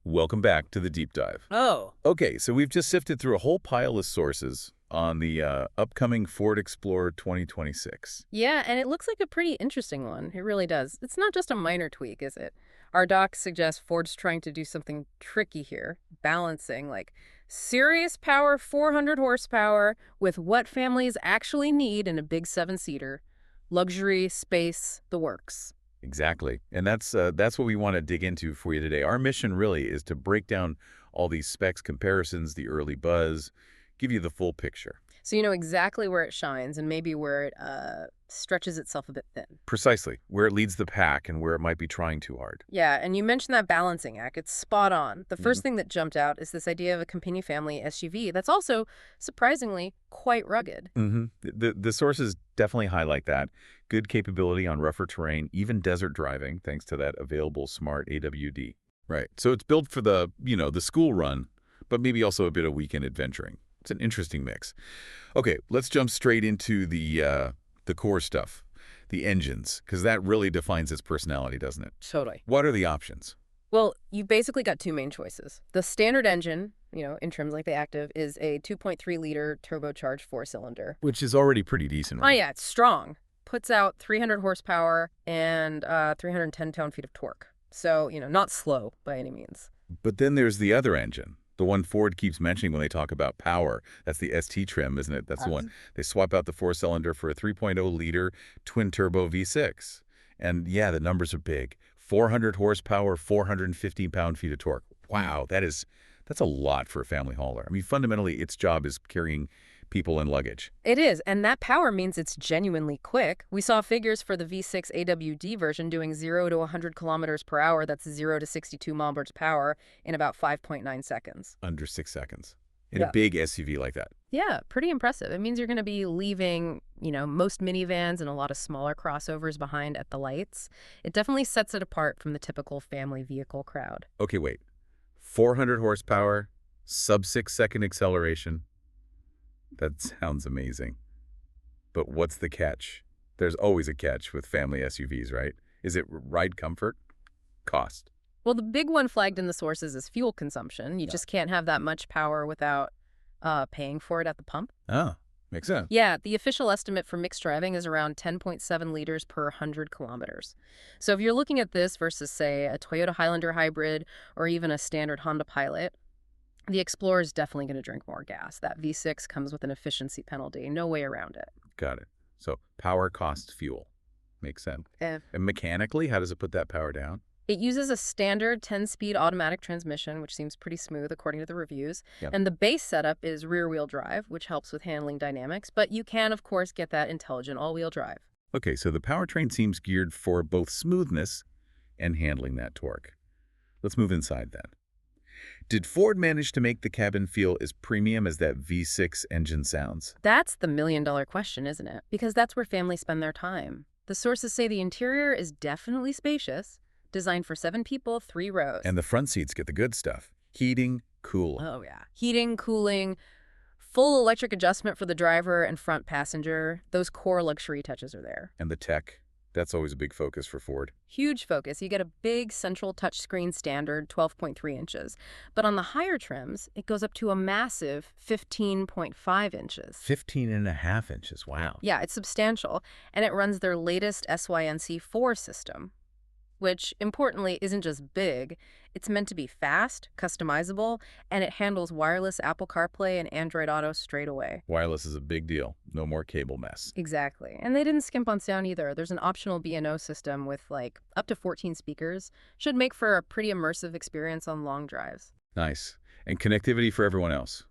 Welcome back to the deep dive. Oh, Okay, so we've just sifted through a whole pile of sources on the upcoming Ford Explorer 2026. yeah, and it looks like a pretty interesting one. It really does. It's not just a minor tweak, is it? Our doc suggests Ford's trying to do something tricky here, balancing like serious power, 400 horsepower, with what families actually need in a big seven-seater. Luxury, space, the works. Exactly, and that's what we want to dig into for you today. Our mission really is to break down all these specs comparisons, the early buzz, give you the full picture. So you know exactly where it shines and maybe where it stretches itself a bit thin. Precisely, where it leads the pack and where it might be trying too hard. Yeah, and you mentioned that balancing act. It's spot on. The first thing that jumped out is this idea of a companion family SUV that's also, surprisingly, quite rugged. The sources definitely highlight that. Good capability on rougher terrain, even desert driving, thanks to that available smart AWD. Right. So it's built for the school run, but maybe also a bit of weekend adventuring. It's an interesting mix. Okay, let's jump straight into the core stuff, the engines, because that really defines its personality, doesn't it? Totally. What are the options? Well, you've basically got two main choices. The standard engine, in terms like the Active, is a 2.3-liter turbocharged four-cylinder. Which is already pretty decent, Oh, right? yeah, it's strong. Puts out 300 horsepower and 310 pound-feet of torque. So, not slow by any means. But then there's the other engine, the one Ford keeps mentioning when they talk about power. That's the ST trim, isn't it? That's the one. They swap out the four-cylinder for a 3.0-liter twin-turbo V6. And yeah, the numbers are big. 400 horsepower, 415 pound-feet of torque. Wow, that's a lot for a family hauler. I mean, fundamentally, its job is carrying people and luggage. It is, and that power means it's genuinely quick. We saw figures for the V6 AWD version doing 0 to 100 kilometers per hour, that's 0 to 62 miles per hour, in about 5.9 seconds. Under 6 seconds. In a big SUV like that. Yeah, pretty impressive. It means you're going to be leaving, most minivans and a lot of smaller crossovers behind at the lights. It definitely sets it apart from the typical family vehicle crowd. Okay, wait. 400 horsepower, sub-6-second acceleration. That sounds amazing. But what's the catch? There's always a catch with family SUVs, right? Is it ride comfort? Cost. Well, the big one flagged in the sources is fuel consumption. You just can't have that much power without paying for it at the pump. Oh, makes sense. Yeah, the official estimate for mixed driving is around 10.7 liters per 100 kilometers. So if you're looking at this versus, say, a Toyota Highlander hybrid or even a standard Honda Pilot, the Explorer is definitely going to drink more gas. That V6 comes with an efficiency penalty. No way around it. Got it. So power, cost, fuel. Makes sense. Eh. And mechanically, how does it put that power down? It uses a standard 10-speed automatic transmission, which seems pretty smooth according to the reviews. Yep. And the base setup is rear-wheel drive, which helps with handling dynamics. But you can, of course, get that intelligent all-wheel drive. Okay, so the powertrain seems geared for both smoothness and handling that torque. Let's move inside then. Did Ford manage to make the cabin feel as premium as that V6 engine sounds? That's the million-dollar question, isn't it? Because that's where families spend their time. The sources say the interior is definitely spacious, designed for 7 people, 3 rows. And the front seats get the good stuff. Heating, cooling. Oh, yeah. Heating, cooling, full electric adjustment for the driver and front passenger. Those core luxury touches are there. And the tech. That's always a big focus for Ford. Huge focus. You get a big central touchscreen standard, 12.3 inches. But on the higher trims, it goes up to a massive 15.5 inches. 15.5 inches. Wow. Yeah, it's substantial. And it runs their latest SYNC4 system, which, importantly, isn't just big. It's meant to be fast, customizable, and it handles wireless Apple CarPlay and Android Auto straight away. Wireless is a big deal. No more cable mess. Exactly. And they didn't skimp on sound either. There's an optional B&O system with, up to 14 speakers. Should make for a pretty immersive experience on long drives. Nice. And connectivity for everyone else.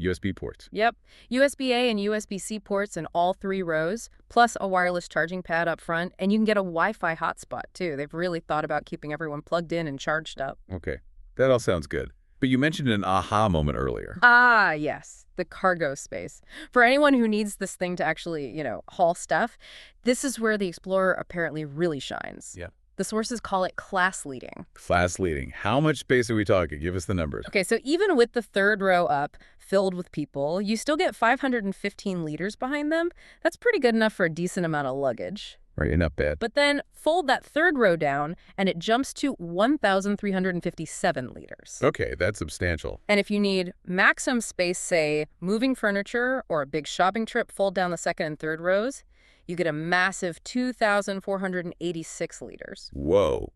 USB ports. Yep. USB-A and USB-C ports in all 3 rows, plus a wireless charging pad up front, and you can get a Wi-Fi hotspot, too. They've really thought about keeping everyone plugged in and charged up. Okay. That all sounds good. But you mentioned an aha moment earlier. Ah, yes. The cargo space. For anyone who needs this thing to actually, haul stuff, this is where the Explorer apparently really shines. Yeah. The sources call it class leading. Class leading. How much space are we talking? Give us the numbers. Okay, so even with the 3rd row up, filled with people, you still get 515 liters behind them. That's pretty good enough for a decent amount of luggage. Right, not bad. But then fold that third row down, and it jumps to 1,357 liters. Okay, that's substantial. And if you need maximum space, say, moving furniture or a big shopping trip, fold down the second and third rows, you get a massive 2,486 liters. Whoa.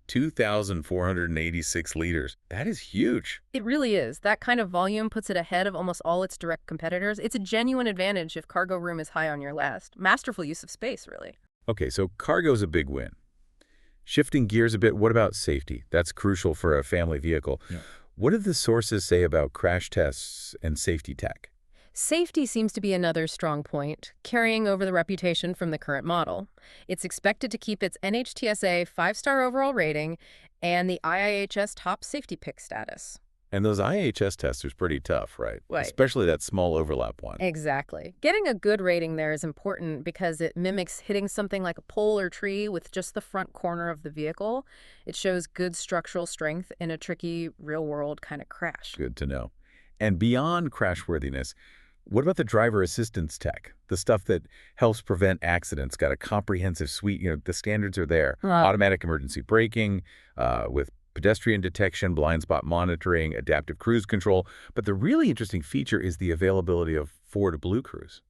2,486 liters. That is huge. It really is. That kind of volume puts it ahead of almost all its direct competitors. It's a genuine advantage if cargo room is high on your list. Masterful use of space, really. Okay, so cargo's a big win. Shifting gears a bit, what about safety? That's crucial for a family vehicle. Yeah. What did the sources say about crash tests and safety tech? Safety seems to be another strong point, carrying over the reputation from the current model. It's expected to keep its NHTSA 5-star overall rating and the IIHS top safety pick status. And those IHS tests are pretty tough, right? Right. Especially that small overlap one. Exactly. Getting a good rating there is important because it mimics hitting something like a pole or tree with just the front corner of the vehicle. It shows good structural strength in a tricky, real-world kind of crash. Good to know. And beyond crashworthiness, what about the driver assistance tech? The stuff that helps prevent accidents, got a comprehensive suite, the standards are there. Automatic emergency braking, with pedestrian detection, blind spot monitoring, adaptive cruise control. But the really interesting feature is the availability of Ford Blue Cruise.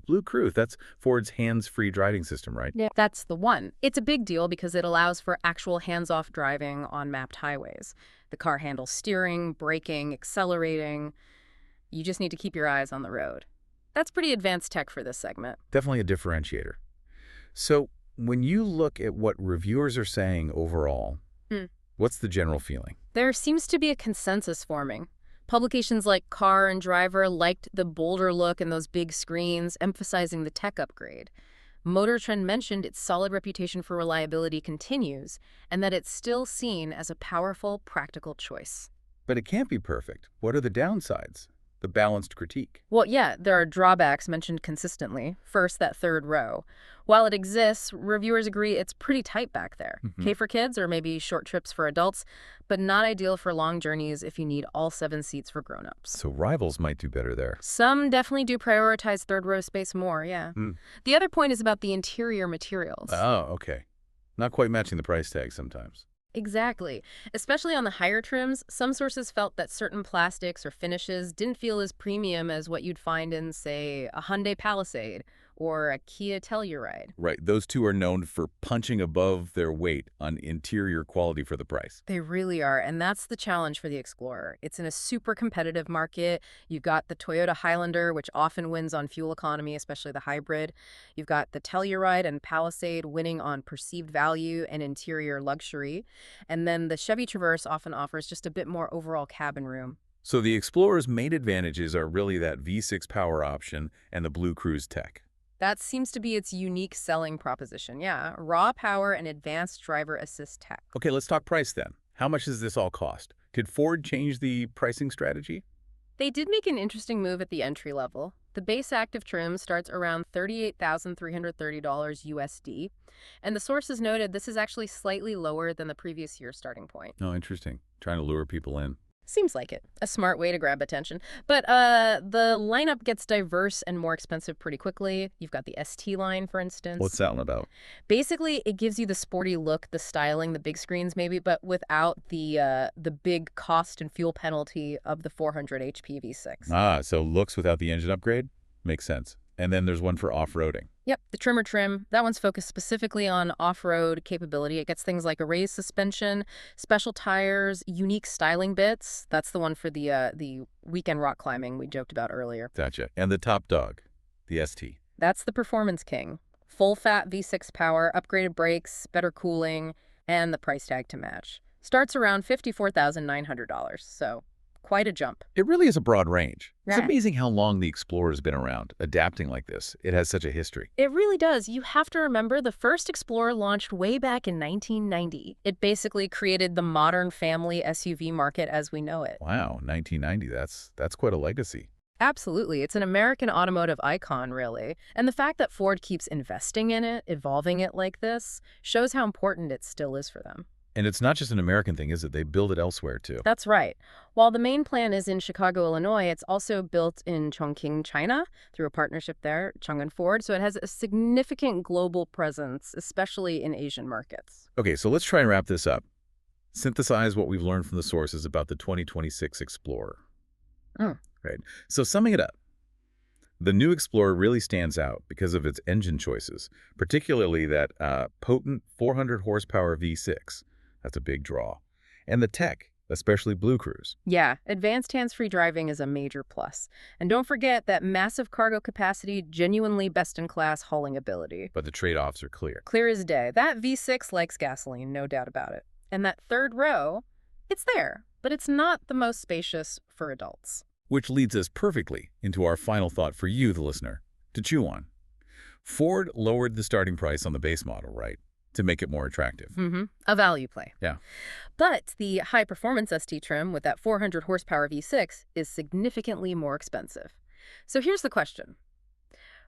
Blue Cruise. That's Ford's hands-free driving system, right? Yeah, that's the one. It's a big deal because it allows for actual hands-off driving on mapped highways. The car handles steering, braking, accelerating. You just need to keep your eyes on the road. That's pretty advanced tech for this segment. Definitely a differentiator. So when you look at what reviewers are saying overall, what's the general feeling? There seems to be a consensus forming. Publications like Car and Driver liked the bolder look and those big screens, emphasizing the tech upgrade. Motor Trend mentioned its solid reputation for reliability continues, and that it's still seen as a powerful, practical choice. But it can't be perfect. What are the downsides? The balanced critique. Well, yeah, there are drawbacks mentioned consistently. First, that third row. While it exists, reviewers agree it's pretty tight back there. Okay for kids or maybe short trips for adults, but not ideal for long journeys if you need all 7 seats for grown-ups. So rivals might do better there. Some definitely do prioritize third row space more, yeah. The other point is about the interior materials. Oh, okay. Not quite matching the price tag sometimes. Exactly. Especially on the higher trims, some sources felt that certain plastics or finishes didn't feel as premium as what you'd find in, say, a Hyundai Palisade or a Kia Telluride. Right. Those two are known for punching above their weight on interior quality for the price. They really are, and that's the challenge for the Explorer. It's in a super competitive market. You've got the Toyota Highlander, which often wins on fuel economy, especially the hybrid. You've got the Telluride and Palisade winning on perceived value and interior luxury. And then the Chevy Traverse often offers just a bit more overall cabin room. So the Explorer's main advantages are really that V6 power option and the Blue Cruise tech. That seems to be its unique selling proposition, yeah. Raw power and advanced driver assist tech. Okay, let's talk price then. How much does this all cost? Did Ford change the pricing strategy? They did make an interesting move at the entry level. The base active trim starts around $38,330 USD, and the sources noted this is actually slightly lower than the previous year's starting point. Oh, interesting. Trying to lure people in. Seems like it. A smart way to grab attention. But the lineup gets diverse and more expensive pretty quickly. You've got the ST line, for instance. What's that one about? Basically, it gives you the sporty look, the styling, the big screens maybe, but without the big cost and fuel penalty of the 400 HP V6. So looks without the engine upgrade? Makes sense. And then there's one for off-roading. Yep, the Tremor trim. That one's focused specifically on off-road capability. It gets things like a raised suspension, special tires, unique styling bits. That's the one for the weekend rock climbing we joked about earlier. Gotcha. And the top dog, the ST. That's the Performance King. Full-fat V6 power, upgraded brakes, better cooling, and the price tag to match. Starts around $54,900, so quite a jump. It really is a broad range. Right. It's amazing how long the Explorer's been around, adapting like this. It has such a history. It really does. You have to remember the first Explorer launched way back in 1990. It basically created the modern family SUV market as we know it. Wow, 1990. That's quite a legacy. Absolutely. It's an American automotive icon, really. And the fact that Ford keeps investing in it, evolving it like this, shows how important it still is for them. And it's not just an American thing, is it? They build it elsewhere, too. That's right. While the main plan is in Chicago, Illinois, it's also built in Chongqing, China, through a partnership there, Chang'an Ford. So it has a significant global presence, especially in Asian markets. Okay, so let's try and wrap this up. Synthesize what we've learned from the sources about the 2026 Explorer. Mm. Right. So summing it up, the new Explorer really stands out because of its engine choices, particularly that potent 400 horsepower V6. That's a big draw. And the tech, especially Blue Cruise. Yeah, advanced hands-free driving is a major plus. And don't forget that massive cargo capacity, genuinely best-in-class hauling ability. But the trade-offs are clear. Clear as day. That V6 likes gasoline, no doubt about it. And that third row, it's there, but it's not the most spacious for adults. Which leads us perfectly into our final thought for you, the listener, to chew on. Ford lowered the starting price on the base model, right, to make it more attractive. A value play. Yeah. But the high-performance ST trim with that 400 horsepower V6 is significantly more expensive. So here's the question.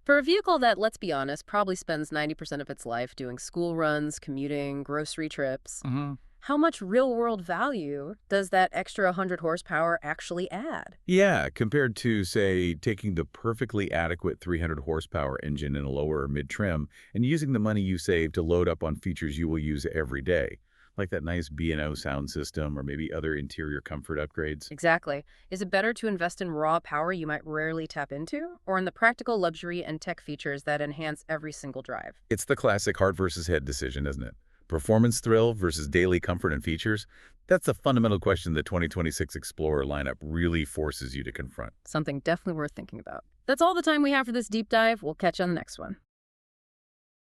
For a vehicle that, let's be honest, probably spends 90% of its life doing school runs, commuting, grocery trips, how much real-world value does that extra 100 horsepower actually add? Yeah, compared to, say, taking the perfectly adequate 300 horsepower engine in a lower or mid-trim and using the money you save to load up on features you will use every day, like that nice B&O sound system or maybe other interior comfort upgrades. Exactly. Is it better to invest in raw power you might rarely tap into, or in the practical luxury and tech features that enhance every single drive? It's the classic heart versus head decision, isn't it? Performance thrill versus daily comfort and features? That's the fundamental question the 2026 Explorer lineup really forces you to confront. Something definitely worth thinking about. That's all the time we have for this deep dive. We'll catch you on the next one.